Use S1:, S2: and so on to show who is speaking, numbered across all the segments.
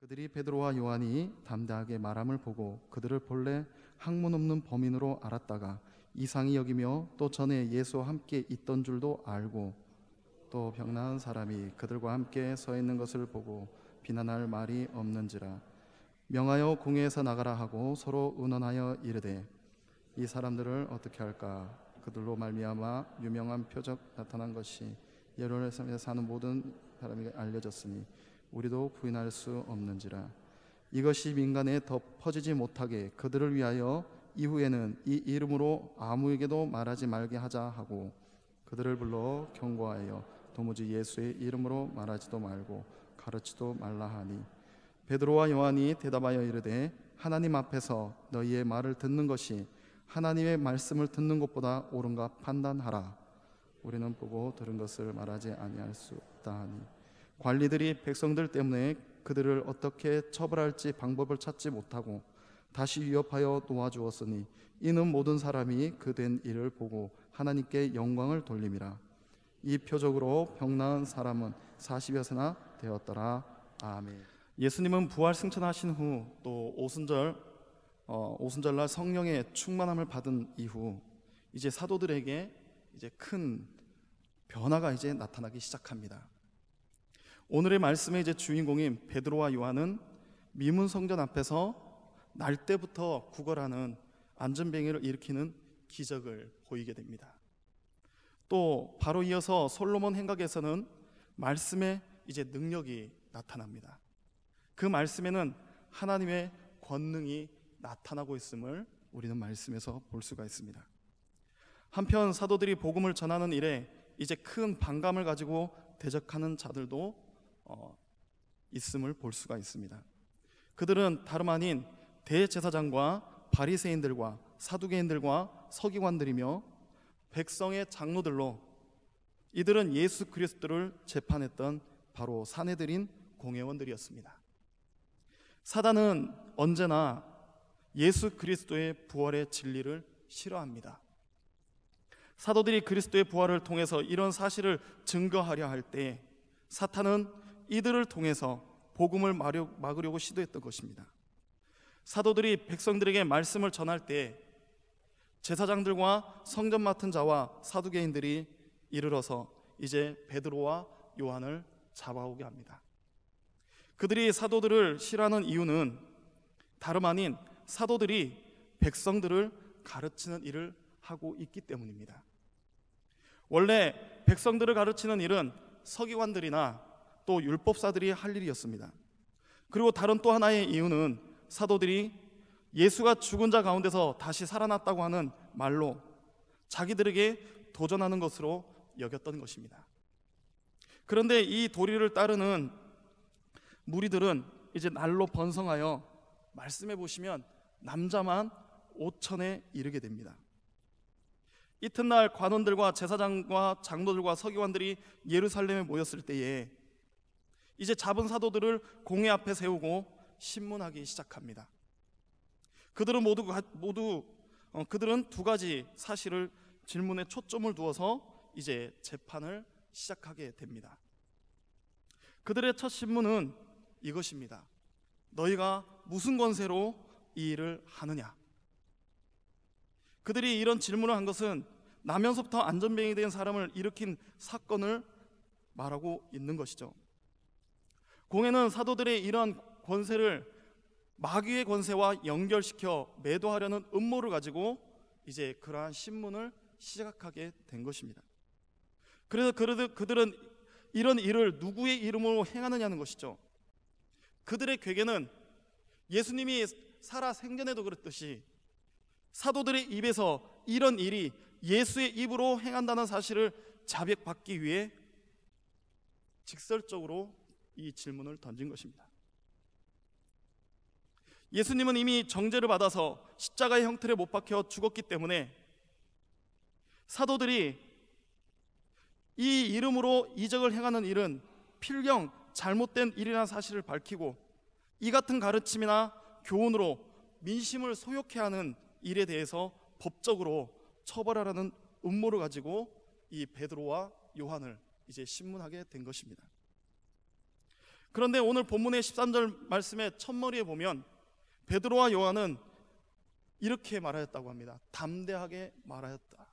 S1: 그들이 베드로와 요한이 담대하게 말함을 보고 그들을 본래 학문 없는 범인으로 알았다가 이상히 여기며 또 전에 예수와 함께 있던 줄도 알고 또 병 나은 사람이 그들과 함께 서 있는 것을 보고 비난할 말이 없는지라. 명하여 공회에서 나가라 하고 서로 의논하여 이르되 이 사람들을 어떻게 할까? 그들로 말미암아 유명한 표적 나타난 것이 예루살렘에 사는 모든 사람에게 알려졌으니 우리도 부인할 수 없는지라. 이것이 민간에 더 퍼지지 못하게 그들을 위하여 이후에는 이 이름으로 아무에게도 말하지 말게 하자 하고 그들을 불러 경고하여 도무지 예수의 이름으로 말하지도 말고 가르치도 말라 하니, 베드로와 요한이 대답하여 이르되 하나님 앞에서 너희의 말을 듣는 것이 하나님의 말씀을 듣는 것보다 옳은가 판단하라. 우리는 보고 들은 것을 말하지 아니할 수 없다 하니, 관리들이 백성들 때문에 그들을 어떻게 처벌할지 방법을 찾지 못하고 다시 위협하여 놓아주었으니 이는 모든 사람이 그 된 일을 보고 하나님께 영광을 돌림이라. 이 표적으로 병 나은 사람은 40여세나 되었더라. 아멘. 예수님은 부활 승천하신 후 또 오순절날 성령의 충만함을 받은 이후 이제 사도들에게 이제 큰 변화가 이제 나타나기 시작합니다. 오늘의 말씀의 이제 주인공인 베드로와 요한은 미문 성전 앞에서 날때부터 구걸하는 안전뱅이를 일으키는 기적을 보이게 됩니다. 또 바로 이어서 솔로몬 행각에서는 말씀의 이제 능력이 나타납니다. 그 말씀에는 하나님의 권능이 나타나고 있음을 우리는 말씀에서 볼 수가 있습니다. 한편 사도들이 복음을 전하는 일에 이제 큰 반감을 가지고 대적하는 자들도 있음을 볼 수가 있습니다. 그들은 다름 아닌 대제사장과 바리새인들과 사두개인들과 서기관들이며 백성의 장로들로, 이들은 예수 그리스도를 재판했던 바로 사내들인 공회원들이었습니다. 사단은 언제나 예수 그리스도의 부활의 진리를 싫어합니다. 사도들이 그리스도의 부활을 통해서 이런 사실을 증거하려 할 때 사탄은 이들을 통해서 복음을 막으려고 시도했던 것입니다. 사도들이 백성들에게 말씀을 전할 때 제사장들과 성전 맡은 자와 사두개인들이 이르러서 이제 베드로와 요한을 잡아오게 합니다. 그들이 사도들을 싫어하는 이유는 다름 아닌 사도들이 백성들을 가르치는 일을 하고 있기 때문입니다. 원래 백성들을 가르치는 일은 서기관들이나 또 율법사들이 할 일이었습니다. 그리고 다른 또 하나의 이유는 사도들이 예수가 죽은 자 가운데서 다시 살아났다고 하는 말로 자기들에게 도전하는 것으로 여겼던 것입니다. 그런데 이 도리를 따르는 무리들은 이제 날로 번성하여 말씀해 보시면 남자만 5천에 이르게 됩니다. 이튿날 관원들과 제사장과 장로들과 서기관들이 예루살렘에 모였을 때에 이제 잡은 사도들을 공회 앞에 세우고 신문하기 시작합니다. 그들은 그들은 두 가지 사실을 질문에 초점을 두어서 이제 재판을 시작하게 됩니다. 그들의 첫 신문은 이것입니다. 너희가 무슨 권세로 이 일을 하느냐? 그들이 이런 질문을 한 것은 나면서부터 안전뱅이 된 사람을 일으킨 사건을 말하고 있는 것이죠. 공회는 사도들의 이러한 권세를 마귀의 권세와 연결시켜 매도하려는 음모를 가지고 이제 그러한 신문을 시작하게 된 것입니다. 그래서 그들은 이런 일을 누구의 이름으로 행하느냐는 것이죠. 그들의 괴계는 예수님이 살아 생전에도 그랬듯이 사도들의 입에서 이런 일이 예수의 입으로 행한다는 사실을 자백받기 위해 직설적으로 이 질문을 던진 것입니다. 예수님은 이미 정죄를 받아서 십자가의 형틀에 못 박혀 죽었기 때문에 사도들이 이 이름으로 이적을 행하는 일은 필경 잘못된 일이라는 사실을 밝히고 이 같은 가르침이나 교훈으로 민심을 소욕해 하는 일에 대해서 법적으로 처벌하라는 음모를 가지고 이 베드로와 요한을 이제 신문하게 된 것입니다.
S2: 그런데 오늘 본문의 13절 말씀의 첫머리에 보면 베드로와 요한은 이렇게 말하였다고 합니다. 담대하게 말하였다.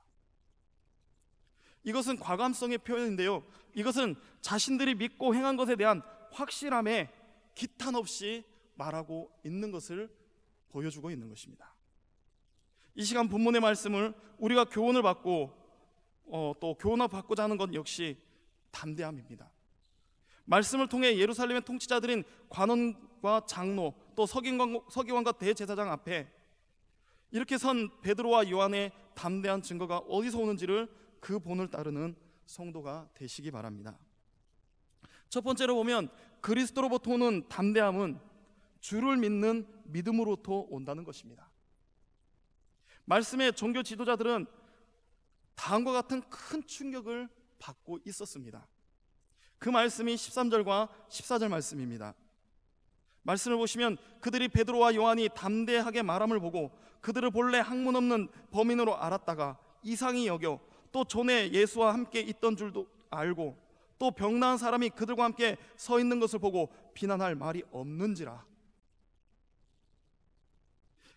S2: 이것은 과감성의 표현인데요, 이것은 자신들이 믿고 행한 것에 대한 확실함에 기탄 없이 말하고 있는 것을 보여주고 있는 것입니다. 이 시간 본문의 말씀을 우리가 교훈을 받고 또 교훈을 받고자 하는 것 역시 담대함입니다. 말씀을 통해 예루살렘의 통치자들인 관원과 장로 또 서기관과 대제사장 앞에 이렇게 선 베드로와 요한의 담대한 증거가 어디서 오는지를 그 본을 따르는 성도가 되시기 바랍니다. 첫 번째로 보면 그리스도로부터 오는 담대함은 주를 믿는 믿음으로부터 온다는 것입니다. 말씀의 종교 지도자들은 다음과 같은 큰 충격을 받고 있었습니다. 그 말씀이 13절과 14절 말씀입니다. 말씀을 보시면 그들이 베드로와 요한이 담대하게 말함을 보고 그들을 본래 학문 없는 범인으로 알았다가 이상히 여겨 또 전에 예수와 함께 있던 줄도 알고 또 병나은 사람이 그들과 함께 서 있는 것을 보고 비난할 말이 없는지라.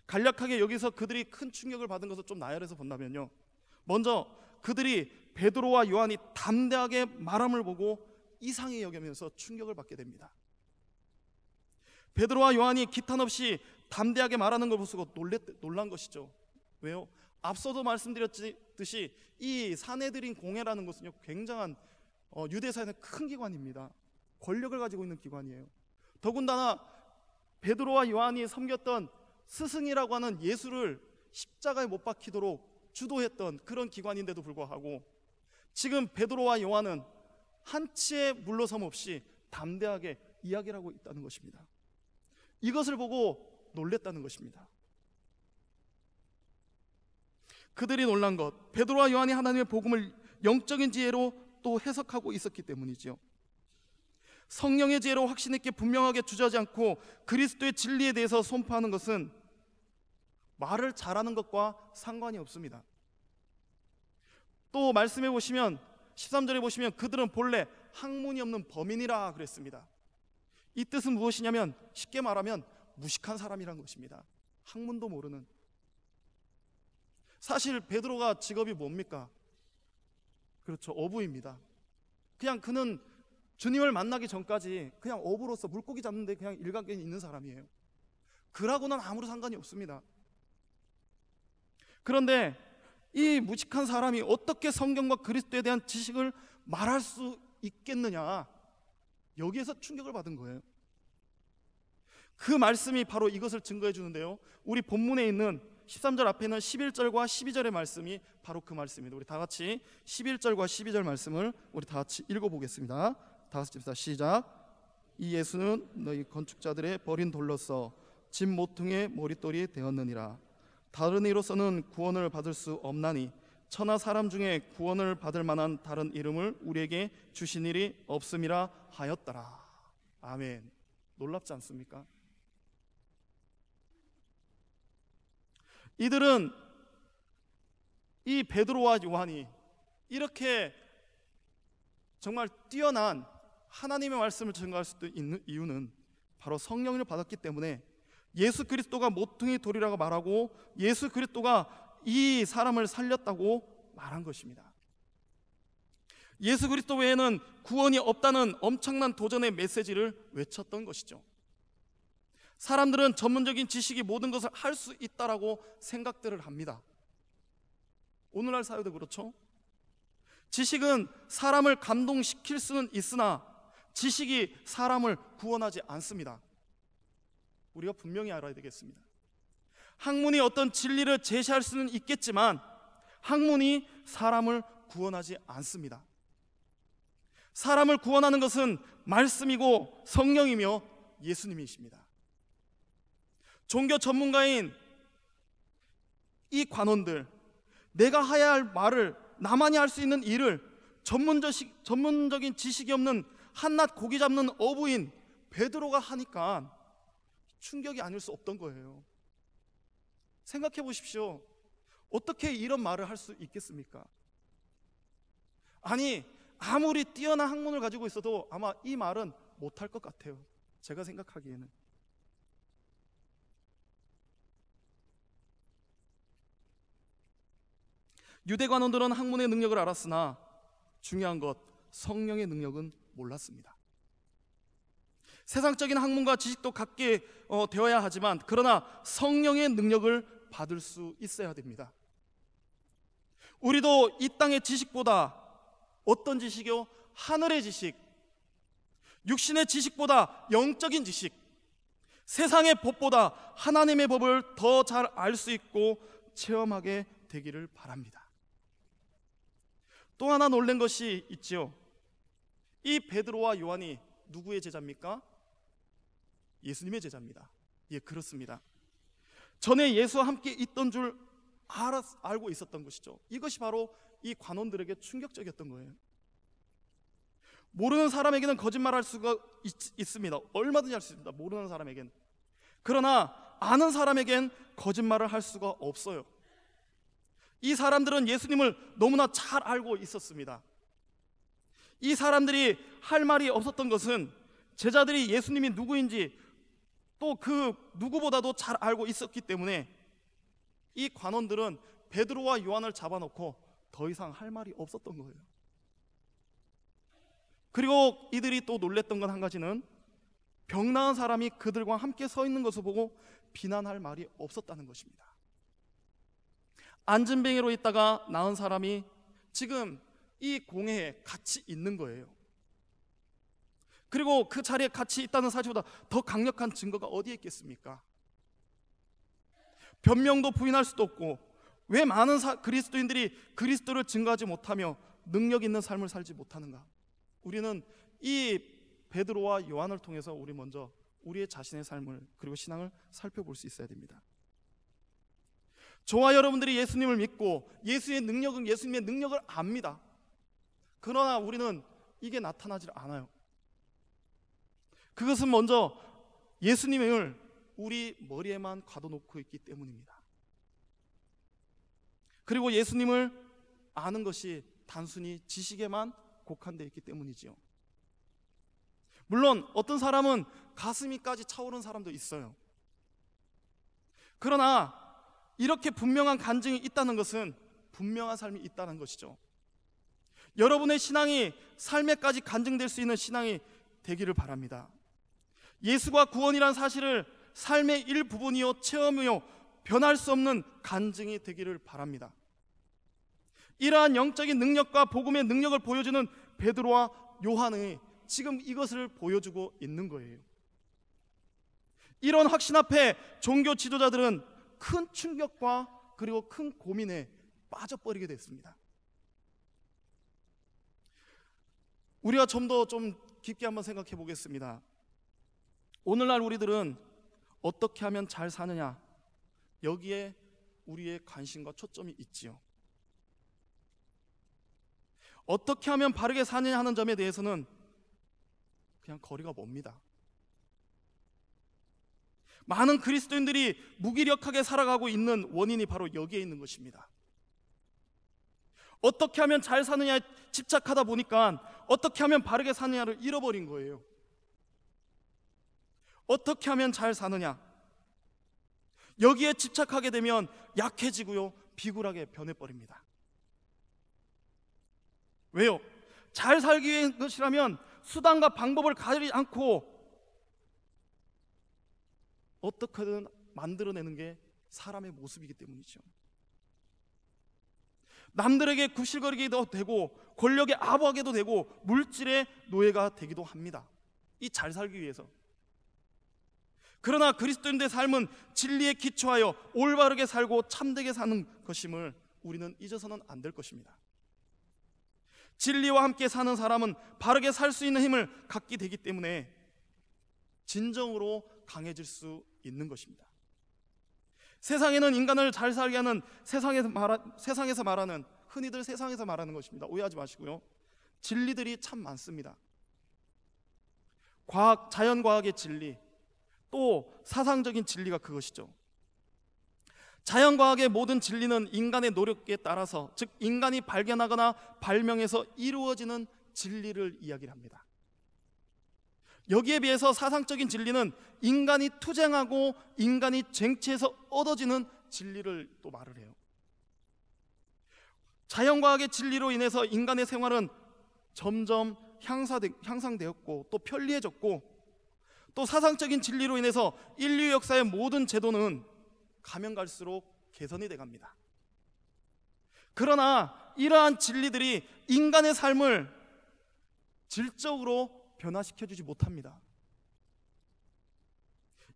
S2: 간략하게 여기서 그들이 큰 충격을 받은 것을 좀 나열해서 본다면요, 먼저 그들이 베드로와 요한이 담대하게 말함을 보고 이상히 여기면서 충격을 받게 됩니다. 베드로와 요한이 기탄 없이 담대하게 말하는 걸 보고 놀란 것이죠. 왜요? 앞서도 말씀드렸듯이 이 사내들인 공회라는 것은요, 굉장한 유대사회의 큰 기관입니다. 권력을 가지고 있는 기관이에요. 더군다나 베드로와 요한이 섬겼던 스승이라고 하는 예수를 십자가에 못 박히도록 주도했던 그런 기관인데도 불구하고 지금 베드로와 요한은 한치의 물러섬 없이 담대하게 이야기를 하고 있다는 것입니다. 이것을 보고 놀랬다는 것입니다. 그들이 놀란 것, 베드로와 요한이 하나님의 복음을 영적인 지혜로 또 해석하고 있었기 때문이죠. 성령의 지혜로 확신 있게 분명하게 주저하지 않고 그리스도의 진리에 대해서 선포하는 것은 말을 잘하는 것과 상관이 없습니다. 또 말씀해 보시면 13절에 보시면 그들은 본래 학문이 없는 범인이라 그랬습니다. 이 뜻은 무엇이냐면 쉽게 말하면 무식한 사람이라는 것입니다. 학문도 모르는. 사실 베드로가 직업이 뭡니까? 그렇죠, 어부입니다. 그냥 그는 주님을 만나기 전까지 그냥 어부로서 물고기 잡는데 그냥 일각에 있는 사람이에요. 그라고는 아무런 상관이 없습니다. 그런데 이 무식한 사람이 어떻게 성경과 그리스도에 대한 지식을 말할 수 있겠느냐, 여기에서 충격을 받은 거예요. 그 말씀이 바로 이것을 증거해 주는데요, 우리 본문에 있는 13절 앞에는 11절과 12절의 말씀이 바로 그 말씀입니다. 우리 다 같이 11절과 12절 말씀을 우리 다 같이 읽어보겠습니다. 다 같이 읽읍시다. 시작. 이 예수는 너희 건축자들의 버린 돌로서 집 모퉁이의 머릿돌이 되었느니라. 다른 이로서는 구원을 받을 수 없나니 천하 사람 중에 구원을 받을 만한 다른 이름을 우리에게 주신 일이 없음이라 하였더라. 아멘. 놀랍지 않습니까? 이들은 이 베드로와 요한이 이렇게 정말 뛰어난 하나님의 말씀을 증거할 수 있는 이유는 바로 성령을 받았기 때문에 예수 그리스도가 모퉁이 돌이라고 말하고 예수 그리스도가 이 사람을 살렸다고 말한 것입니다. 예수 그리스도 외에는 구원이 없다는 엄청난 도전의 메시지를 외쳤던 것이죠. 사람들은 전문적인 지식이 모든 것을 할 수 있다라고 생각들을 합니다. 오늘날 사회도 그렇죠. 지식은 사람을 감동시킬 수는 있으나 지식이 사람을 구원하지 않습니다. 우리가 분명히 알아야 되겠습니다. 학문이 어떤 진리를 제시할 수는 있겠지만 학문이 사람을 구원하지 않습니다. 사람을 구원하는 것은 말씀이고 성령이며 예수님이십니다. 종교 전문가인 이 관원들, 내가 해야 할 말을, 나만이 할 수 있는 일을 전문적인 지식이 없는 한낱 고기 잡는 어부인 베드로가 하니까 충격이 아닐 수 없던 거예요. 생각해 보십시오. 어떻게 이런 말을 할 수 있겠습니까? 아니, 아무리 뛰어난 학문을 가지고 있어도 아마 이 말은 못할 것 같아요. 제가 생각하기에는. 유대 관원들은 학문의 능력을 알았으나 중요한 것, 성령의 능력은 몰랐습니다. 세상적인 학문과 지식도 갖게 되어야 하지만 그러나 성령의 능력을 받을 수 있어야 됩니다. 우리도 이 땅의 지식보다 어떤 지식이요? 하늘의 지식, 육신의 지식보다 영적인 지식, 세상의 법보다 하나님의 법을 더 잘 알 수 있고 체험하게 되기를 바랍니다. 또 하나 놀란 것이 있지요. 이 베드로와 요한이 누구의 제자입니까? 예수님의 제자입니다. 예, 그렇습니다. 전에 예수와 함께 있던 줄 알고 있었던 것이죠. 이것이 바로 이 관원들에게 충격적이었던 거예요. 모르는 사람에게는 거짓말할 수가 있습니다. 얼마든지 할 수 있습니다. 모르는 사람에겐. 그러나 아는 사람에겐 거짓말을 할 수가 없어요. 이 사람들은 예수님을 너무나 잘 알고 있었습니다. 이 사람들이 할 말이 없었던 것은 제자들이 예수님이 누구인지 또 그 누구보다도 잘 알고 있었기 때문에 이 관원들은 베드로와 요한을 잡아놓고 더 이상 할 말이 없었던 거예요. 그리고 이들이 또 놀랬던 건 한 가지는 병 나은 사람이 그들과 함께 서 있는 것을 보고 비난할 말이 없었다는 것입니다. 안진뱅이로 있다가 나은 사람이 지금 이 공회에 같이 있는 거예요. 그리고 그 자리에 같이 있다는 사실보다 더 강력한 증거가 어디에 있겠습니까? 변명도 부인할 수도 없고, 왜 많은 그리스도인들이 그리스도를 증거하지 못하며 능력 있는 삶을 살지 못하는가? 우리는 이 베드로와 요한을 통해서 우리 먼저 우리의 자신의 삶을 그리고 신앙을 살펴볼 수 있어야 됩니다. 저와 여러분들이 예수님을 믿고 예수님의 능력을 압니다. 그러나 우리는 이게 나타나지 않아요. 그것은 먼저 예수님을 우리 머리에만 가둬놓고 있기 때문입니다. 그리고 예수님을 아는 것이 단순히 지식에만 국한되어 있기 때문이지요. 물론 어떤 사람은 가슴이까지 차오른 사람도 있어요. 그러나 이렇게 분명한 간증이 있다는 것은 분명한 삶이 있다는 것이죠. 여러분의 신앙이 삶에까지 간증될 수 있는 신앙이 되기를 바랍니다. 예수가 구원이란 사실을 삶의 일부분이요 체험이요 변할 수 없는 간증이 되기를 바랍니다. 이러한 영적인 능력과 복음의 능력을 보여주는 베드로와 요한이 지금 이것을 보여주고 있는 거예요. 이런 확신 앞에 종교 지도자들은 큰 충격과 그리고 큰 고민에 빠져버리게 됐습니다. 우리가 좀 더 깊게 한번 생각해 보겠습니다. 오늘날 우리들은 어떻게 하면 잘 사느냐, 여기에 우리의 관심과 초점이 있지요. 어떻게 하면 바르게 사느냐 하는 점에 대해서는 그냥 거리가 멉니다. 많은 그리스도인들이 무기력하게 살아가고 있는 원인이 바로 여기에 있는 것입니다. 어떻게 하면 잘 사느냐에 집착하다 보니까 어떻게 하면 바르게 사느냐를 잃어버린 거예요. 어떻게 하면 잘 사느냐, 여기에 집착하게 되면 약해지고요 비굴하게 변해버립니다. 왜요? 잘 살기 위한 것이라면 수단과 방법을 가리지 않고 어떻게든 만들어내는 게 사람의 모습이기 때문이죠. 남들에게 굽실거리기도 되고 권력에 아부하게도 되고 물질의 노예가 되기도 합니다. 이 잘 살기 위해서. 그러나 그리스도인들의 삶은 진리에 기초하여 올바르게 살고 참되게 사는 것임을 우리는 잊어서는 안 될 것입니다. 진리와 함께 사는 사람은 바르게 살 수 있는 힘을 갖게 되기 때문에 진정으로 강해질 수 있는 것입니다. 세상에는 인간을 잘 살게 하는 세상에서 말하는, 흔히들 세상에서 말하는 것입니다. 오해하지 마시고요. 진리들이 참 많습니다. 자연과학의 진리, 또 사상적인 진리가 그것이죠. 자연과학의 모든 진리는 인간의 노력에 따라서, 즉 인간이 발견하거나 발명해서 이루어지는 진리를 이야기를 합니다. 여기에 비해서 사상적인 진리는 인간이 투쟁하고 인간이 쟁취해서 얻어지는 진리를 또 말을 해요. 자연과학의 진리로 인해서 인간의 생활은 점점 향상되었고 또 편리해졌고, 또 사상적인 진리로 인해서 인류 역사의 모든 제도는 가면 갈수록 개선이 돼갑니다. 그러나 이러한 진리들이 인간의 삶을 질적으로 변화시켜주지 못합니다.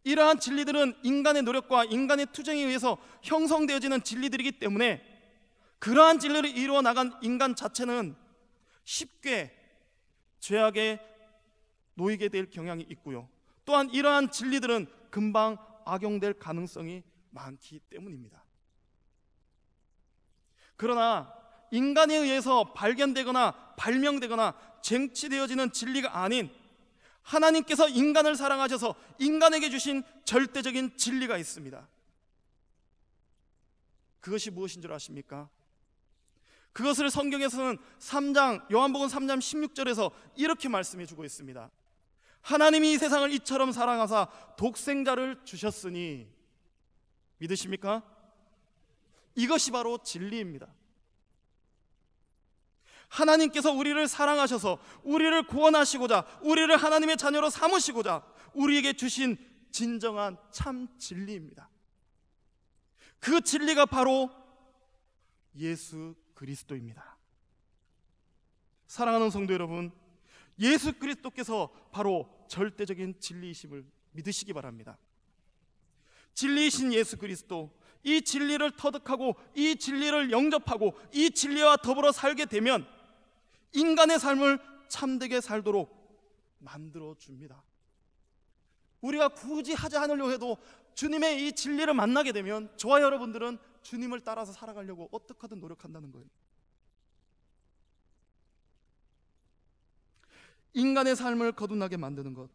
S2: 이러한 진리들은 인간의 노력과 인간의 투쟁에 의해서 형성되어지는 진리들이기 때문에 그러한 진리를 이루어 나간 인간 자체는 쉽게 죄악에 놓이게 될 경향이 있고요, 또한 이러한 진리들은 금방 악용될 가능성이 많기 때문입니다. 그러나 인간에 의해서 발견되거나 발명되거나 쟁취되어지는 진리가 아닌 하나님께서 인간을 사랑하셔서 인간에게 주신 절대적인 진리가 있습니다. 그것이 무엇인 줄 아십니까? 그것을 성경에서는 요한복음 3장 16절에서 이렇게 말씀해 주고 있습니다. 하나님이 이 세상을 이처럼 사랑하사 독생자를 주셨으니. 믿으십니까? 이것이 바로 진리입니다. 하나님께서 우리를 사랑하셔서 우리를 구원하시고자, 우리를 하나님의 자녀로 삼으시고자 우리에게 주신 진정한 참 진리입니다. 그 진리가 바로 예수 그리스도입니다. 사랑하는 성도 여러분, 예수 그리스도께서 바로 절대적인 진리이심을 믿으시기 바랍니다. 진리이신 예수 그리스도, 이 진리를 터득하고 이 진리를 영접하고 이 진리와 더불어 살게 되면 인간의 삶을 참되게 살도록 만들어줍니다. 우리가 굳이 하지 않으려 해도 주님의 이 진리를 만나게 되면 저와 여러분들은 주님을 따라서 살아가려고 어떻게 하든 노력한다는 거예요. 인간의 삶을 거듭나게 만드는 것,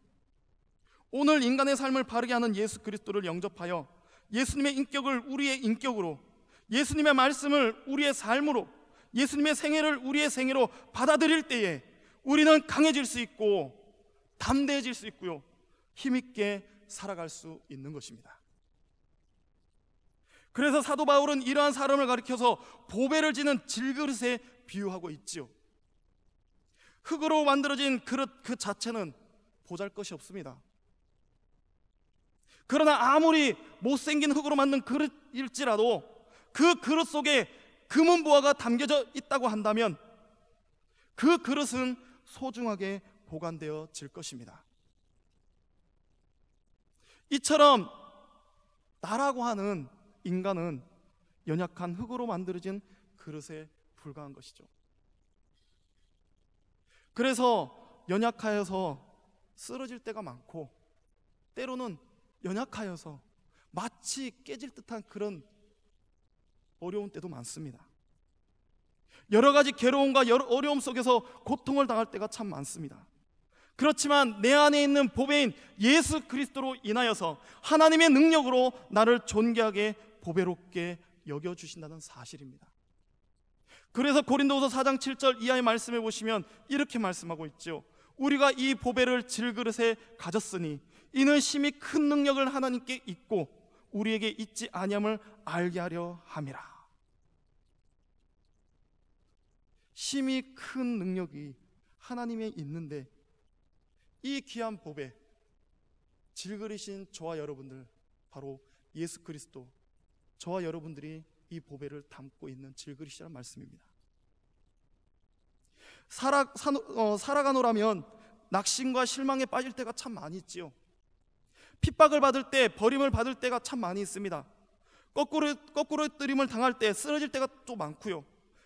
S2: 오늘 인간의 삶을 바르게 하는 예수 그리스도를 영접하여 예수님의 인격을 우리의 인격으로, 예수님의 말씀을 우리의 삶으로, 예수님의 생애를 우리의 생애로 받아들일 때에 우리는 강해질 수 있고 담대해질 수 있고요, 힘있게 살아갈 수 있는 것입니다. 그래서 사도 바울은 이러한 사람을 가리켜서 보배를 지는 질그릇에 비유하고 있지요. 흙으로 만들어진 그릇 그 자체는 보잘것이 없습니다. 그러나 아무리 못생긴 흙으로 만든 그릇일지라도 그 그릇 속에 금은 보화가 담겨져 있다고 한다면 그 그릇은 소중하게 보관되어질 것입니다. 이처럼 나라고 하는 인간은 연약한 흙으로 만들어진 그릇에 불과한 것이죠. 그래서 연약하여서 쓰러질 때가 많고, 때로는 연약하여서 마치 깨질 듯한 그런 어려운 때도 많습니다. 여러 가지 괴로움과 어려움 속에서 고통을 당할 때가 참 많습니다. 그렇지만 내 안에 있는 보배인 예수 그리스도로 인하여서 하나님의 능력으로 나를 존귀하게 보배롭게 여겨주신다는 사실입니다. 그래서 고린도후서 4장 7절 이하의 말씀에 보시면 이렇게 말씀하고 있죠. 우리가 이 보배를 질그릇에 가졌으니 이는 심히 큰 능력을 하나님께 있고 우리에게 있지 아니함을 알게 하려 함이라. 심히 큰 능력이 하나님에 있는데 이 귀한 보배, 질그릇인 저와 여러분들, 바로 예수 그리스도, 저와 여러분들이 이 보배를 담고 있는 질그릇이란 말씀입니다. 살아가노라면 낙심과 실망에 빠질 때가 참 많이 있지요. 핍박을 받을 때, 버림을 받을 때가 참 많이 있습니다. 거꾸로 뜨림을 당할 때 쓰러질 때가 또 많고요.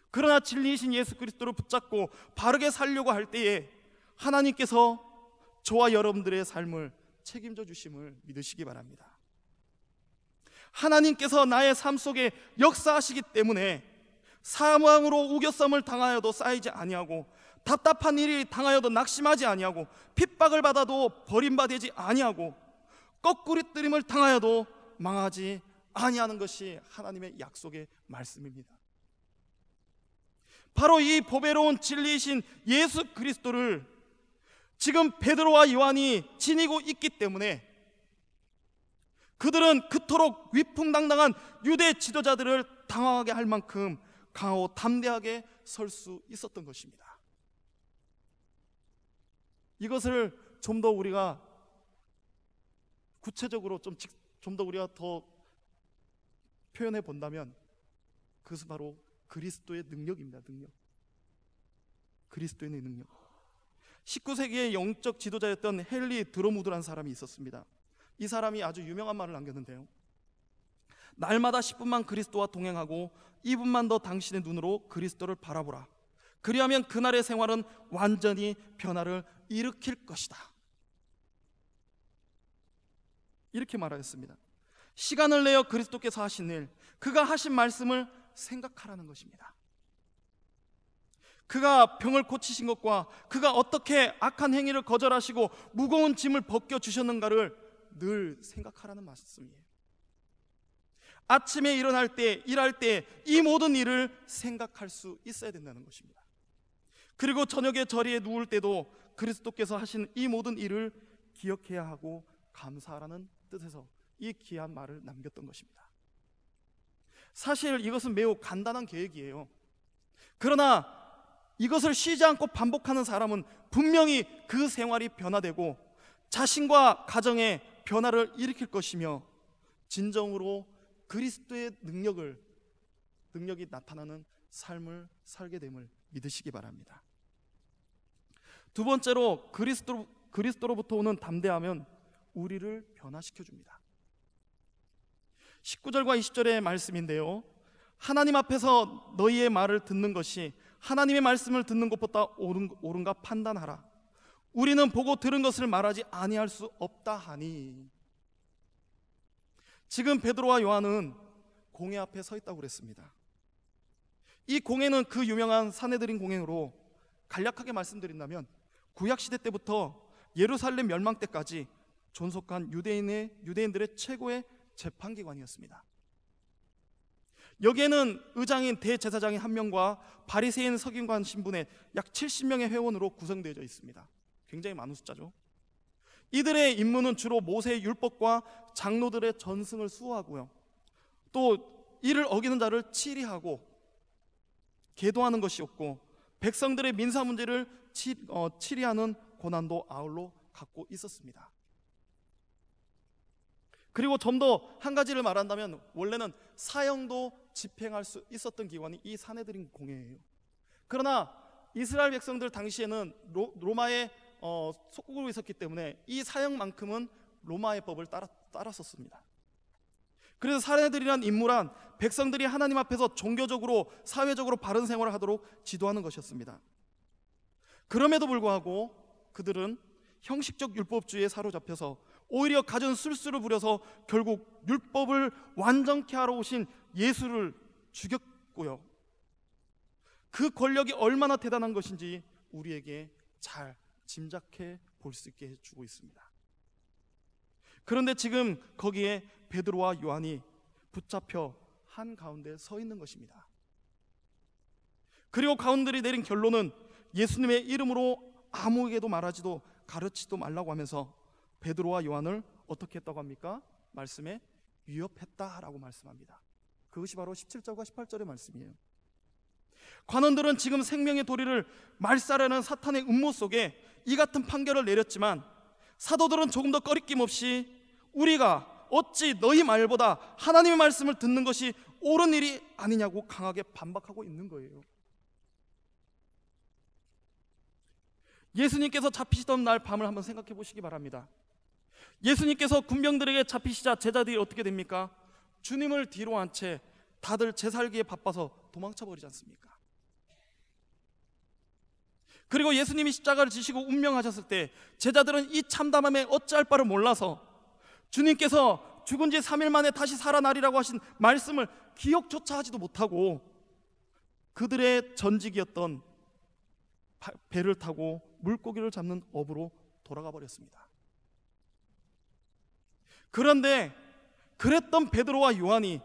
S2: 그러나 진리이신 예수 그리스도를 붙잡고 바르게 살려고 할 때에 하나님께서 저와 여러분들의 삶을 책임져 주심을 믿으시기 바랍니다. 하나님께서 나의 삶 속에 역사하시기 때문에 사망으로 우겨쌈을 당하여도 쌓이지 아니하고, 답답한 일이 당하여도 낙심하지 아니하고, 핍박을 받아도 버림받지 아니하고, 거꾸리 뜨림을 당하여도 망하지 아니하는 것이 하나님의 약속의 말씀입니다. 바로 이 보배로운 진리이신 예수 그리스도를 지금 베드로와 요한이 지니고 있기 때문에 그들은 그토록 위풍당당한 유대 지도자들을 당황하게 할 만큼 강하고 담대하게 설 수 있었던 것입니다. 이것을 좀 더 우리가 구체적으로 좀 더 우리가 더 표현해 본다면 그것은 바로 그리스도의 능력입니다. 능력. 그리스도의 능력. 19세기의 영적 지도자였던 헨리 드로무드라는 사람이 있었습니다. 이 사람이 아주 유명한 말을 남겼는데요. 날마다 10분만 그리스도와 동행하고 2분만 더 당신의 눈으로 그리스도를 바라보라. 그리하면 그날의 생활은 완전히 변화를 일으킬 것이다. 이렇게 말하였습니다. 시간을 내어 그리스도께서 하신 일, 그가 하신 말씀을 생각하라는 것입니다. 그가 병을 고치신 것과 그가 어떻게 악한 행위를 거절하시고 무거운 짐을 벗겨주셨는가를 늘 생각하라는 말씀이에요. 아침에 일어날 때, 일할 때 이 모든 일을 생각할 수 있어야 된다는 것입니다. 그리고 저녁에 자리에 누울 때도 그리스도께서 하신 이 모든 일을 기억해야 하고 감사하라는 뜻에서 이 귀한 말을 남겼던 것입니다. 사실 이것은 매우 간단한 계획이에요. 그러나 이것을 쉬지 않고 반복하는 사람은 분명히 그 생활이 변화되고 자신과 가정에 변화를 일으킬 것이며 진정으로 그리스도의 능력이 나타나는 삶을 살게 됨을 믿으시기 바랍니다. 두 번째로 그리스도로부터 오는 담대함은 우리를 변화시켜 줍니다. 19절과 20절의 말씀인데요, 하나님 앞에서 너희의 말을 듣는 것이 하나님의 말씀을 듣는 것보다 옳은가 판단하라. 우리는 보고 들은 것을 말하지 아니할 수 없다 하니. 지금 베드로와 요한은 공회 앞에 서 있다고 그랬습니다. 이 공회는 그 유명한 산헤드린 공회로 간략하게 말씀드린다면 구약시대 때부터 예루살렘 멸망 때까지 존속한 유대인들의 최고의 재판기관이었습니다. 여기에는 의장인 대제사장인 한 명과 바리새인 서기관 신분의 약 70명의 회원으로 구성되어 있습니다. 굉장히 많은 숫자죠. 이들의 임무는 주로 모세의 율법과 장로들의 전승을 수호하고요, 또 이를 어기는 자를 치리하고 계도하는 것이었고, 백성들의 민사 문제를 치리하는 권한도 아울러 갖고 있었습니다. 그리고 좀 더 한 가지를 말한다면 원래는 사형도 집행할 수 있었던 기관이 이 산헤드린 공회예요. 그러나 이스라엘 백성들 당시에는 로마의 속국으로 있었기 때문에 이 사형만큼은 로마의 법을 따랐었습니다. 그래서 산헤드린이라는 인물은 백성들이 하나님 앞에서 종교적으로 사회적으로 바른 생활을 하도록 지도하는 것이었습니다. 그럼에도 불구하고 그들은 형식적 율법주의에 사로잡혀서 오히려 가진 술수를 부려서 결국 율법을 완전케 하러 오신 예수를 죽였고요, 그 권력이 얼마나 대단한 것인지 우리에게 잘 짐작해 볼 수 있게 해주고 있습니다. 그런데 지금 거기에 베드로와 요한이 붙잡혀 한가운데 서 있는 것입니다. 그리고 가운데리 내린 결론은 예수님의 이름으로 아무에게도 말하지도 가르치지도 말라고 하면서 베드로와 요한을 어떻게 했다고 합니까? 말씀에 위협했다라고 말씀합니다. 그것이 바로 17절과 18절의 말씀이에요. 관원들은 지금 생명의 도리를 말살하는 사탄의 음모 속에 이 같은 판결을 내렸지만, 사도들은 조금 더 꺼리낌 없이 우리가 어찌 너희 말보다 하나님의 말씀을 듣는 것이 옳은 일이 아니냐고 강하게 반박하고 있는 거예요. 예수님께서 잡히시던 날 밤을 한번 생각해 보시기 바랍니다. 예수님께서 군병들에게 잡히시자 제자들이 어떻게 됩니까? 주님을 뒤로 한 채 다들 제살기에 바빠서 도망쳐 버리지 않습니까? 그리고 예수님이 십자가를 지시고 운명하셨을 때 제자들은 이 참담함에 어찌할 바를 몰라서 주님께서 죽은 지 3일 만에 다시 살아나리라고 하신 말씀을 기억조차 하지도 못하고 그들의 전직이었던 배를 타고 물고기를 잡는 업으로 돌아가 버렸습니다. 그런데 그랬던 베드로와 요한이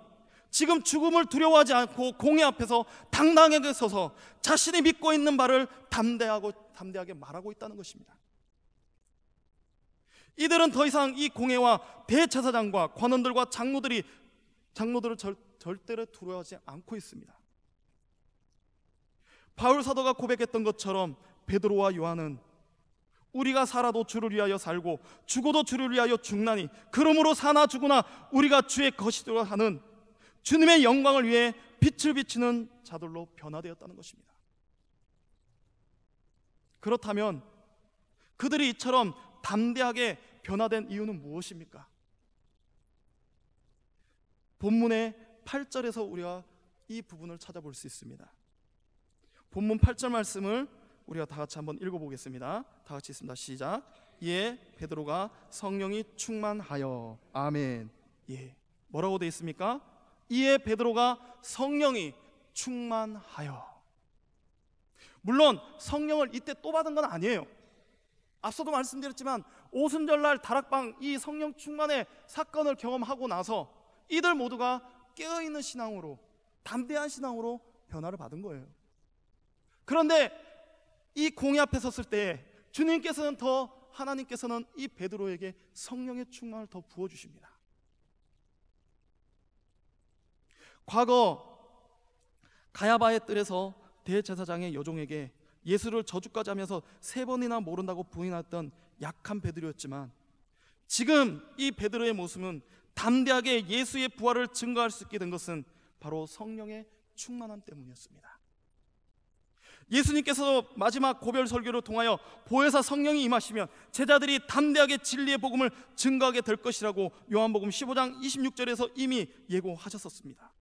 S2: 지금 죽음을 두려워하지 않고 공회 앞에서 당당하게 서서 자신이 믿고 있는 바를 담대하게 말하고 있다는 것입니다. 이들은 더 이상 이 공회와 대제사장과 관원들과 장로들을 절대로 두려워하지 않고 있습니다. 바울 사도가 고백했던 것처럼 베드로와 요한은 우리가 살아도 주를 위하여 살고 죽어도 주를 위하여 죽나니 그러므로 사나 죽으나 우리가 주의 것이라 하는 주님의 영광을 위해 빛을 비추는 자들로 변화되었다는 것입니다. 그렇다면 그들이 이처럼 담대하게 변화된 이유는 무엇입니까? 본문의 8절에서 우리가 이 부분을 찾아볼 수 있습니다. 본문 8절 말씀을 우리가 다 같이 한번 읽어보겠습니다. 다 같이 있습니다. 시작. 예, 베드로가 성령이 충만하여. 아멘. 예, 뭐라고 되어 있습니까? 이에 베드로가 성령이 충만하여. 물론 성령을 이때 또 받은 건 아니에요. 앞서도 말씀드렸지만 오순절날 다락방 이 성령 충만의 사건을 경험하고 나서 이들 모두가 깨어있는 신앙으로, 담대한 신앙으로 변화를 받은 거예요. 그런데 이 공의 앞에 섰을 때 하나님께서는 이 베드로에게 성령의 충만을 더 부어주십니다. 과거 가야바의 뜰에서 대제사장의 여종에게 예수를 저주까지 하면서 3번이나 모른다고 부인했던 약한 베드로였지만, 지금 이 베드로의 모습은 담대하게 예수의 부활을 증거할 수 있게 된 것은 바로 성령의 충만함 때문이었습니다. 예수님께서 마지막 고별 설교를 통하여 보혜사 성령이 임하시면 제자들이 담대하게 진리의 복음을 증거하게 될 것이라고 요한복음 15장 26절에서 이미 예고하셨었습니다.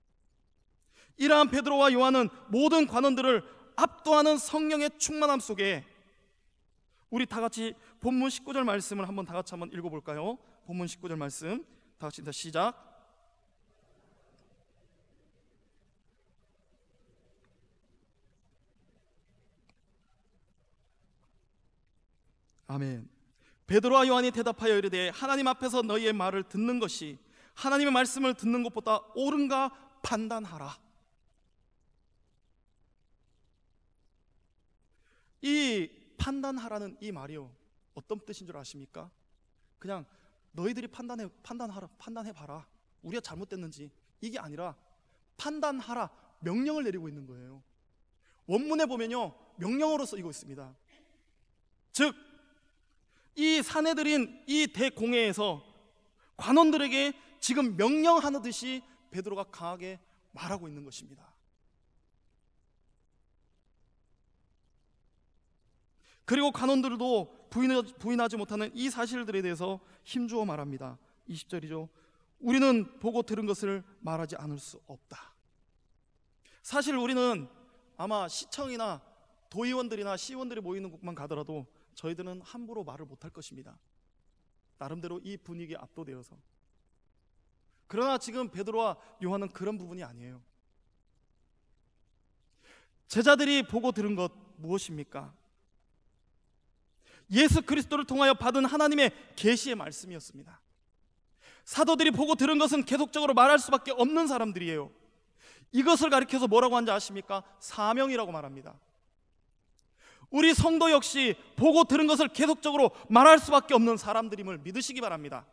S2: 이러한 베드로와 요한은 모든 관원들을 압도하는 성령의 충만함 속에, 우리 다 같이 본문 19절 말씀을 한번 다 같이 한번 읽어볼까요? 본문 19절 말씀 다 같이 시작. 아멘. 베드로와 요한이 대답하여 이르되 하나님 앞에서 너희의 말을 듣는 것이 하나님의 말씀을 듣는 것보다 옳은가 판단하라. 이 판단하라는 이 말이요, 어떤 뜻인 줄 아십니까? 그냥 너희들이 판단해봐라, 우리가 잘못됐는지, 이게 아니라 판단하라, 명령을 내리고 있는 거예요. 원문에 보면요, 명령어로 쓰이고 있습니다. 즉, 이 사내들인 이 대공회에서 관원들에게 지금 명령하는 듯이 베드로가 강하게 말하고 있는 것입니다. 그리고 관원들도 부인하지 못하는 이 사실들에 대해서 힘주어 말합니다. 20절이죠. 우리는 보고 들은 것을 말하지 않을 수 없다. 사실 우리는 아마 시청이나 도의원들이나 시의원들이 모이는 곳만 가더라도 저희들은 함부로 말을 못할 것입니다. 나름대로 이 분위기에 압도되어서. 그러나 지금 베드로와 요한은 그런 부분이 아니에요. 제자들이 보고 들은 것 무엇입니까? 예수 그리스도를 통하여 받은 하나님의 계시의 말씀이었습니다. 사도들이 보고 들은 것은 계속적으로 말할 수밖에 없는 사람들이에요. 이것을 가리켜서 뭐라고 하는지 아십니까? 사명이라고 말합니다. 우리 성도 역시 보고 들은 것을 계속적으로 말할 수밖에 없는 사람들임을 믿으시기 바랍니다.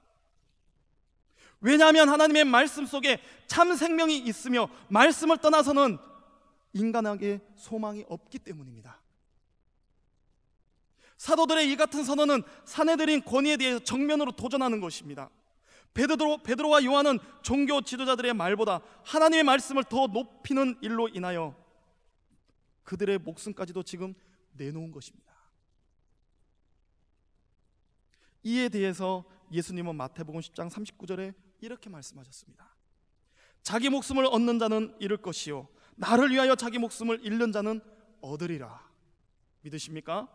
S2: 왜냐하면 하나님의 말씀 속에 참 생명이 있으며 말씀을 떠나서는 인간에게 소망이 없기 때문입니다. 사도들의 이 같은 선언은 사내들인 권위에 대해서 정면으로 도전하는 것입니다. 베드로와 요한은 종교 지도자들의 말보다 하나님의 말씀을 더 높이는 일로 인하여 그들의 목숨까지도 지금 내놓은 것입니다. 이에 대해서 예수님은 마태복음 10장 39절에 이렇게 말씀하셨습니다. 자기 목숨을 얻는 자는 잃을 것이요 나를 위하여 자기 목숨을 잃는 자는 얻으리라. 믿으십니까?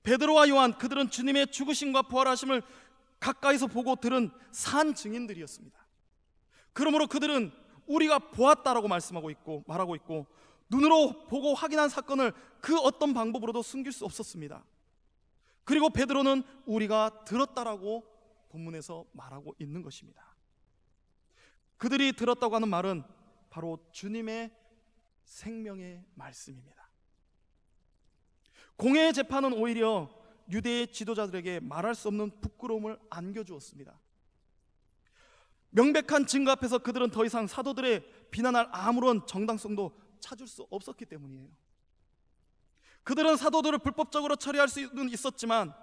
S2: 베드로와 요한, 그들은 주님의 죽으심과 부활하심을 가까이서 보고 들은 산 증인들이었습니다. 그러므로 그들은 우리가 보았다라고 말하고 있고 눈으로 보고 확인한 사건을 그 어떤 방법으로도 숨길 수 없었습니다. 그리고 베드로는 우리가 들었다라고 본문에서 말하고 있는 것입니다. 그들이 들었다고 하는 말은 바로 주님의 생명의 말씀입니다. 공회의 재판은 오히려 유대의 지도자들에게 말할 수 없는 부끄러움을 안겨주었습니다. 명백한 증거 앞에서 그들은 더 이상 사도들의 비난할 아무런 정당성도 찾을 수 없었기 때문이에요. 그들은 사도들을 불법적으로 처리할 수는 있었지만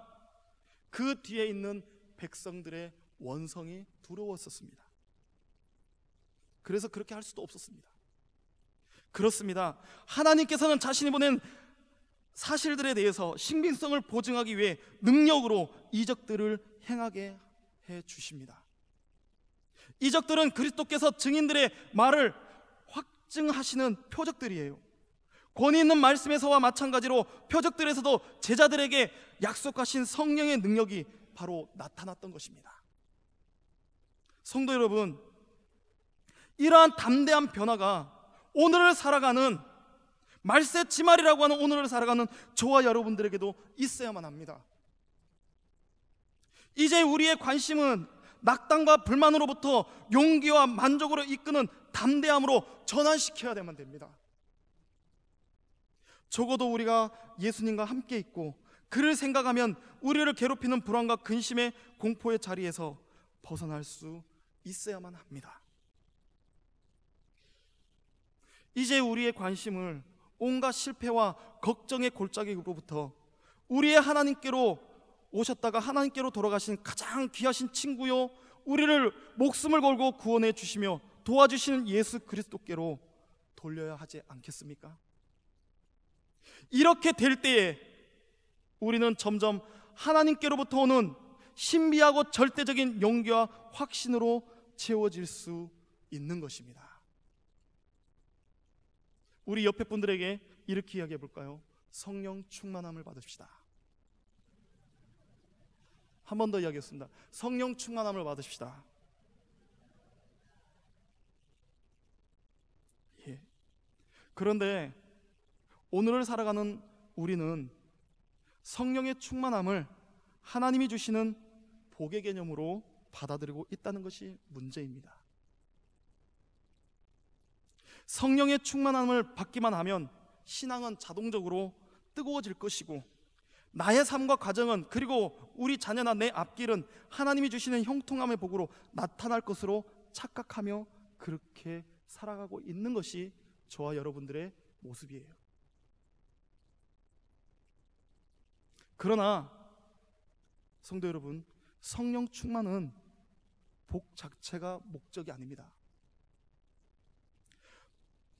S2: 그 뒤에 있는 백성들의 원성이 두려웠었습니다. 그래서 그렇게 할 수도 없었습니다. 그렇습니다. 하나님께서는 자신이 보낸 사실들에 대해서 신빙성을 보증하기 위해 능력으로 이적들을 행하게 해 주십니다. 이적들은 그리스도께서 증인들의 말을 확증하시는 표적들이에요. 권위 있는 말씀에서와 마찬가지로 표적들에서도 제자들에게 약속하신 성령의 능력이 바로 나타났던 것입니다. 성도 여러분, 이러한 담대한 변화가 오늘을 살아가는 말세지말이라고 하는 오늘을 살아가는 저와 여러분들에게도 있어야만 합니다. 이제 우리의 관심은 낙담과 불만으로부터 용기와 만족으로 이끄는 담대함으로 전환시켜야만 됩니다. 적어도 우리가 예수님과 함께 있고 그를 생각하면 우리를 괴롭히는 불안과 근심의 공포의 자리에서 벗어날 수 있어야만 합니다. 이제 우리의 관심을 온갖 실패와 걱정의 골짜기로부터 우리의 하나님께로 오셨다가 하나님께로 돌아가신 가장 귀하신 친구요, 우리를 목숨을 걸고 구원해 주시며 도와주시는 예수 그리스도께로 돌려야 하지 않겠습니까? 이렇게 될 때에 우리는 점점 하나님께로부터 오는 신비하고 절대적인 용기와 확신으로 채워질 수 있는 것입니다. 우리 옆에 분들에게 이렇게 이야기해 볼까요? 성령 충만함을 받읍시다. 한 번 더 이야기했습니다. 성령 충만함을 받으십시다. 예. 그런데 오늘을 살아가는 우리는 성령의 충만함을 하나님이 주시는 복의 개념으로 받아들이고 있다는 것이 문제입니다. 성령의 충만함을 받기만 하면 신앙은 자동적으로 뜨거워질 것이고 나의 삶과 가정은, 그리고 우리 자녀나 내 앞길은 하나님이 주시는 형통함의 복으로 나타날 것으로 착각하며 그렇게 살아가고 있는 것이 저와 여러분들의 모습이에요. 그러나 성도 여러분, 성령 충만은 복 자체가 목적이 아닙니다.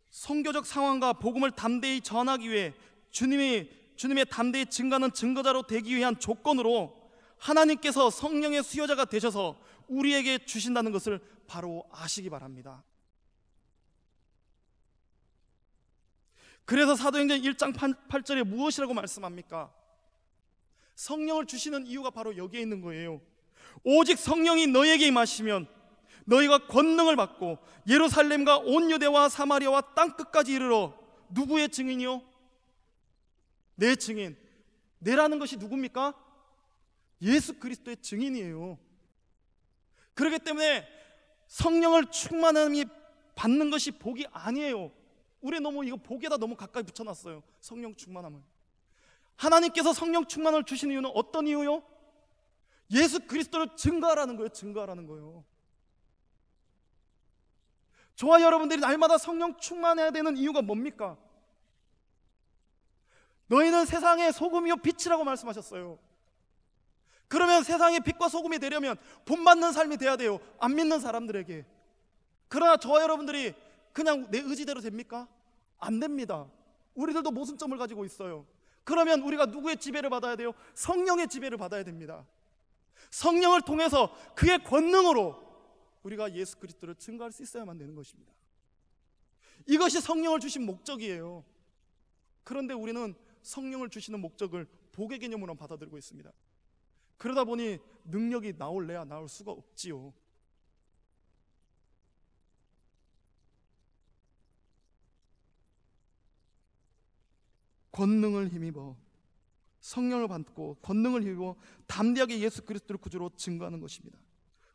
S2: 선교적 상황과 복음을 담대히 전하기 위해 주님의 담대히 증가하는 증거자로 되기 위한 조건으로 하나님께서 성령의 수요자가 되셔서 우리에게 주신다는 것을 바로 아시기 바랍니다. 그래서 사도행전 1장 8절에 무엇이라고 말씀합니까? 성령을 주시는 이유가 바로 여기에 있는 거예요. 오직 성령이 너희에게 임하시면 너희가 권능을 받고 예루살렘과 온 유대와 사마리아와 땅끝까지 이르러 누구의 증인이요? 내 증인. 내라는 것이 누굽니까? 예수 그리스도의 증인이에요. 그렇기 때문에 성령을 충만함이 받는 것이 복이 아니에요. 우리 너무 이거 복에다 너무 가까이 붙여놨어요. 성령 충만함을. 하나님께서 성령 충만을 주신 이유는 어떤 이유요? 예수 그리스도를 증거하라는 거예요. 증거하라는 거예요. 저와 여러분들이 날마다 성령 충만해야 되는 이유가 뭡니까? 너희는 세상의 소금이요 빛이라고 말씀하셨어요. 그러면 세상의 빛과 소금이 되려면 본받는 삶이 돼야 돼요. 안 믿는 사람들에게. 그러나 저와 여러분들이 그냥 내 의지대로 됩니까? 안 됩니다. 우리들도 모순점을 가지고 있어요. 그러면 우리가 누구의 지배를 받아야 돼요? 성령의 지배를 받아야 됩니다. 성령을 통해서 그의 권능으로 우리가 예수 그리스도를 증거할 수 있어야만 되는 것입니다. 이것이 성령을 주신 목적이에요. 그런데 우리는 성령을 주시는 목적을 복의 개념으로 받아들이고 있습니다. 그러다 보니 능력이 나올래야 나올 수가 없지요. 권능을 힘입어, 성령을 받고 권능을 힘입어 담대하게 예수 그리스도를 구주로 증거하는 것입니다.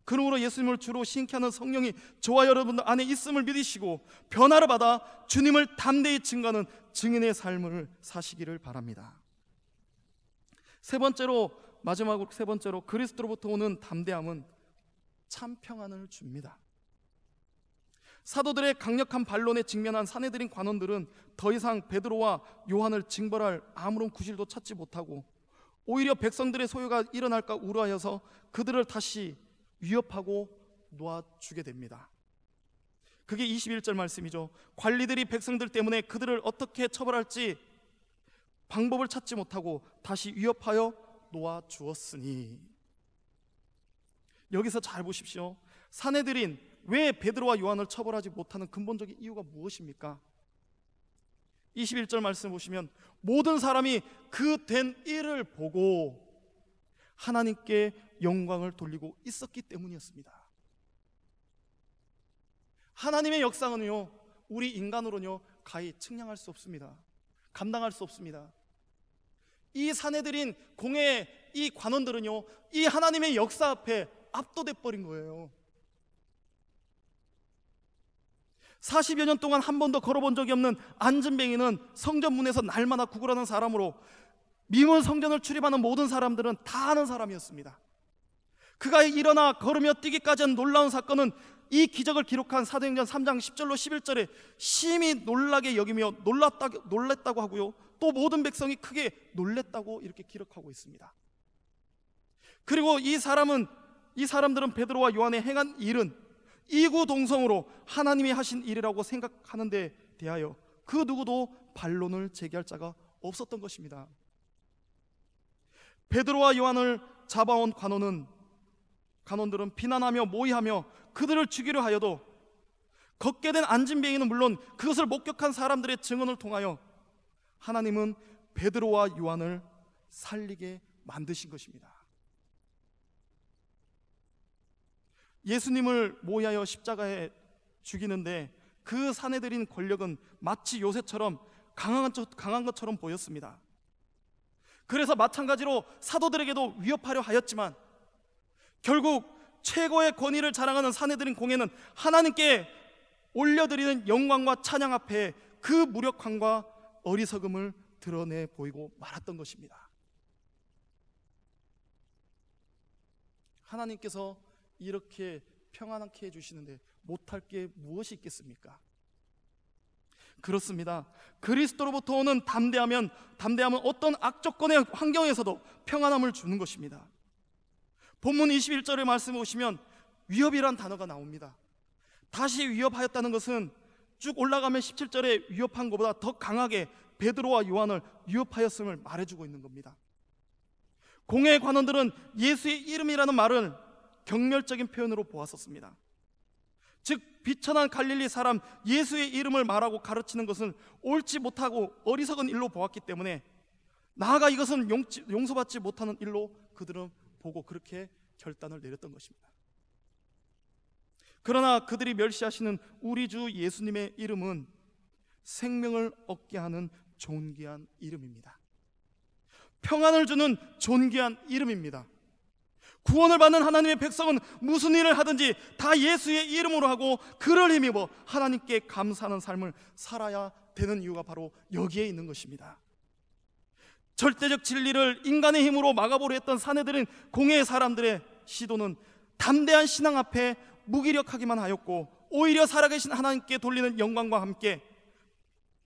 S2: 그러므로 예수님을 주로 신께 하는 성령이 저와 여러분들 안에 있음을 믿으시고 변화를 받아 주님을 담대히 증거하는 증인의 삶을 사시기를 바랍니다. 마지막으로 세 번째로 그리스도로부터 오는 담대함은 참 평안을 줍니다. 사도들의 강력한 반론에 직면한 산헤드린 관원들은 더 이상 베드로와 요한을 징벌할 아무런 구실도 찾지 못하고 오히려 백성들의 소요가 일어날까 우려하여서 그들을 다시 위협하고 놓아주게 됩니다. 그게 21절 말씀이죠. 관리들이 백성들 때문에 그들을 어떻게 처벌할지 방법을 찾지 못하고 다시 위협하여 놓아주었으니. 여기서 잘 보십시오. 산헤드린, 왜 베드로와 요한을 처벌하지 못하는 근본적인 이유가 무엇입니까? 21절 말씀 보시면 모든 사람이 그 된 일을 보고 하나님께 영광을 돌리고 있었기 때문이었습니다. 하나님의 역사는요, 우리 인간으로는요 가히 측량할 수 없습니다. 감당할 수 없습니다. 이 산헤드린 공회 이 관원들은요, 이 하나님의 역사 앞에 압도돼 버린 거예요. 40여 년 동안 한 번도 걸어본 적이 없는 안진뱅이는 성전 문에서 날마다 구걸하는 사람으로 미문 성전을 출입하는 모든 사람들은 다 아는 사람이었습니다. 그가 일어나 걸으며 뛰기까지 한 놀라운 사건은 이 기적을 기록한 사도행전 3장 10절로 11절에 심히 놀라게 여기며 놀랬다고 하고요, 또 모든 백성이 크게 놀랬다고 이렇게 기록하고 있습니다. 그리고 이 사람들은 베드로와 요한의 행한 일은 이구동성으로 하나님이 하신 일이라고 생각하는 데 대하여 그 누구도 반론을 제기할 자가 없었던 것입니다. 베드로와 요한을 잡아온 관원들은 비난하며 모의하며 그들을 죽이려 하여도 걷게 된 안진뱅이는 물론 그것을 목격한 사람들의 증언을 통하여 하나님은 베드로와 요한을 살리게 만드신 것입니다. 예수님을 모의하여 십자가에 죽이는데 그 산헤드린 권력은 마치 요새처럼 강한 것처럼 보였습니다. 그래서 마찬가지로 사도들에게도 위협하려 하였지만 결국 최고의 권위를 자랑하는 산헤드린 공회는 하나님께 올려드리는 영광과 찬양 앞에 그 무력함과 어리석음을 드러내 보이고 말았던 것입니다. 하나님께서 이렇게 평안하게 해주시는데 못할 게 무엇이 있겠습니까? 그렇습니다. 그리스도로부터 오는 담대함은 어떤 악조건의 환경에서도 평안함을 주는 것입니다. 본문 21절의 말씀을 보시면 위협이란 단어가 나옵니다. 다시 위협하였다는 것은 쭉 올라가면 17절에 위협한 것보다 더 강하게 베드로와 요한을 위협하였음을 말해주고 있는 겁니다. 공회의 관원들은 예수의 이름이라는 말을 경멸적인 표현으로 보았었습니다. 즉 비천한 갈릴리 사람 예수의 이름을 말하고 가르치는 것은 옳지 못하고 어리석은 일로 보았기 때문에 나아가 이것은 용서받지 못하는 일로 그들은 보고 그렇게 결단을 내렸던 것입니다. 그러나 그들이 멸시하시는 우리 주 예수님의 이름은 생명을 얻게 하는 존귀한 이름입니다. 평안을 주는 존귀한 이름입니다. 구원을 받는 하나님의 백성은 무슨 일을 하든지 다 예수의 이름으로 하고 그를 힘입어 하나님께 감사하는 삶을 살아야 되는 이유가 바로 여기에 있는 것입니다. 절대적 진리를 인간의 힘으로 막아보려 했던 산헤드린 공회의 사람들의 시도는 담대한 신앙 앞에 무기력하기만 하였고 오히려 살아계신 하나님께 돌리는 영광과 함께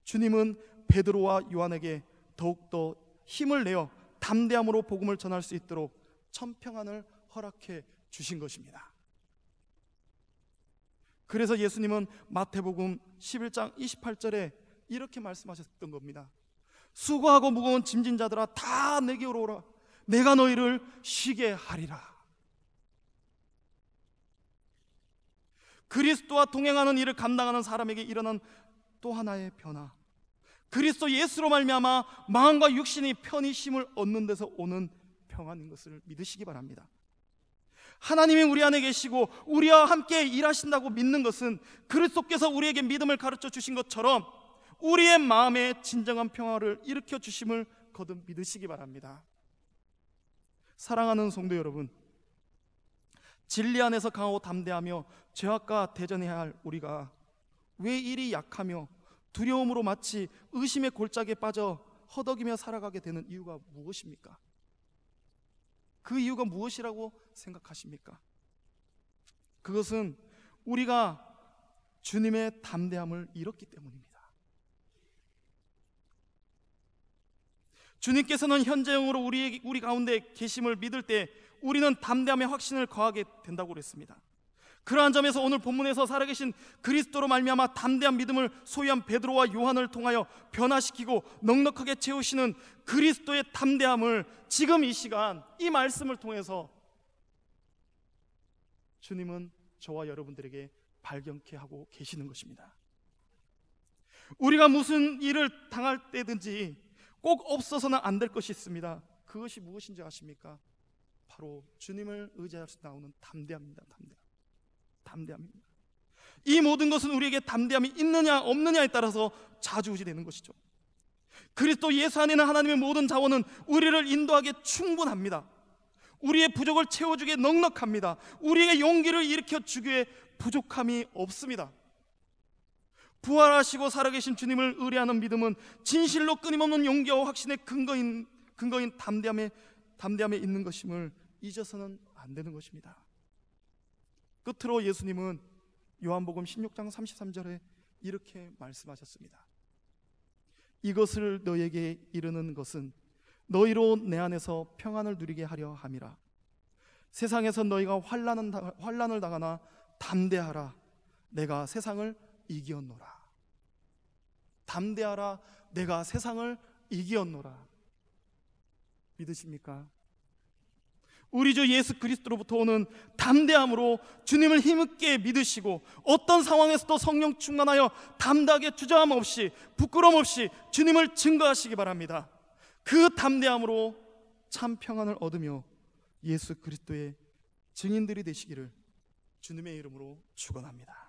S2: 주님은 베드로와 요한에게 더욱더 힘을 내어 담대함으로 복음을 전할 수 있도록 천평안을 허락해 주신 것입니다. 그래서 예수님은 마태복음 11장 28절에 이렇게 말씀하셨던 겁니다. 수고하고 무거운 짐진 자들아 다 내게로 오라. 내가 너희를 쉬게 하리라. 그리스도와 동행하는 일을 감당하는 사람에게 일어난 또 하나의 변화, 그리스도 예수로 말미암아 마음과 육신이 편히 쉼을 얻는 데서 오는 평안인 것을 믿으시기 바랍니다. 하나님이 우리 안에 계시고 우리와 함께 일하신다고 믿는 것은 그리스도께서 우리에게 믿음을 가르쳐 주신 것처럼 우리의 마음에 진정한 평화를 일으켜 주심을 거듭 믿으시기 바랍니다. 사랑하는 성도 여러분, 진리 안에서 강하고 담대하며 죄악과 대전해야 할 우리가 왜 이리 약하며 두려움으로 마치 의심의 골짜기에 빠져 허덕이며 살아가게 되는 이유가 무엇입니까? 그 이유가 무엇이라고 생각하십니까? 그것은 우리가 주님의 담대함을 잃었기 때문입니다. 주님께서는 현재형으로 우리 가운데 계심을 믿을 때 우리는 담대함의 확신을 거하게 된다고 그랬습니다. 그러한 점에서 오늘 본문에서 살아계신 그리스도로 말미암아 담대한 믿음을 소유한 베드로와 요한을 통하여 변화시키고 넉넉하게 채우시는 그리스도의 담대함을 지금 이 시간 이 말씀을 통해서 주님은 저와 여러분들에게 발견케 하고 계시는 것입니다. 우리가 무슨 일을 당할 때든지 꼭 없어서는 안 될 것이 있습니다. 그것이 무엇인지 아십니까? 바로 주님을 의지할 수 나오는 담대함입니다. 담대함입니다. 이 모든 것은 우리에게 담대함이 있느냐 없느냐에 따라서 좌지우지되는 것이죠. 그리스도 예수 안에는 하나님의 모든 자원은 우리를 인도하기에 충분합니다. 우리의 부족을 채워주기에 넉넉합니다. 우리에게 용기를 일으켜 주기에 부족함이 없습니다. 부활하시고 살아계신 주님을 의뢰하는 믿음은 진실로 끊임없는 용기와 확신의 근거인 담대함에 있는 것임을 잊어서는 안 되는 것입니다. 끝으로 예수님은 요한복음 16장 33절에 이렇게 말씀하셨습니다. 이것을 너에게 이르는 것은 너희로 내 안에서 평안을 누리게 하려 함이라. 세상에서 너희가 환난을 당하나 담대하라. 내가 세상을 이기었노라. 담대하라. 내가 세상을 이기었노라. 믿으십니까? 우리 주 예수 그리스도로부터 오는 담대함으로 주님을 힘있게 믿으시고 어떤 상황에서도 성령 충만하여 담대하게 주저함 없이 부끄러움 없이 주님을 증거하시기 바랍니다. 그 담대함으로 참 평안을 얻으며 예수 그리스도의 증인들이 되시기를 주님의 이름으로 축원합니다.